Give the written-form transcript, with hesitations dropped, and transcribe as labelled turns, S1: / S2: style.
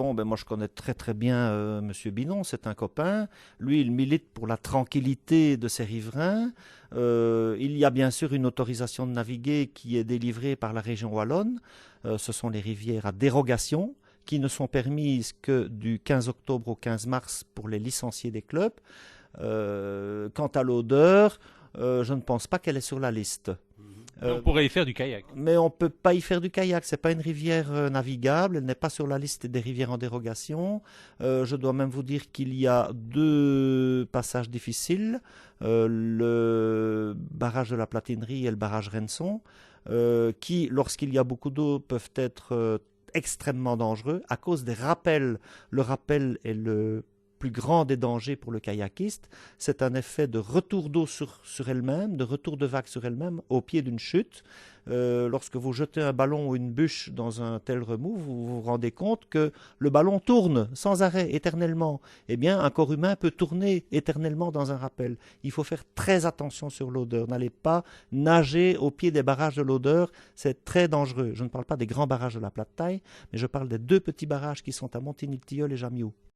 S1: bon, ben moi je connais très très bien Monsieur Binon, c'est un copain. Lui, il milite pour la tranquillité de ses riverains. Il y a bien sûr une autorisation de naviguer qui est délivrée par la région wallonne. Ce sont les rivières à dérogation qui ne sont permises que du 15 octobre au 15 mars pour les licenciés des clubs. Quant à l'odeur, je ne pense pas qu'elle est sur la liste.
S2: Mais on pourrait y faire du kayak.
S1: Mais on ne peut pas y faire du kayak. C'est pas une rivière navigable. Elle n'est pas sur la liste des rivières en dérogation. Je dois même vous dire qu'il y a deux passages difficiles. Le barrage de la Platinerie et le barrage Renson, qui, lorsqu'il y a beaucoup d'eau, peuvent être extrêmement dangereux à cause des rappels. Le rappel est le plus grand des dangers pour le kayakiste. C'est un effet de retour d'eau sur elle-même, de retour de vague sur elle-même au pied d'une chute. Lorsque vous jetez un ballon ou une bûche dans un tel remous, vous vous rendez compte que le ballon tourne sans arrêt, éternellement. Eh bien, un corps humain peut tourner éternellement dans un rappel. Il faut faire très attention sur l'odeur. N'allez pas nager au pied des barrages de l'odeur, c'est très dangereux. Je ne parle pas des grands barrages de la plate taille, mais je parle des deux petits barrages qui sont à Montigny-le-Tilleul et Jamiou.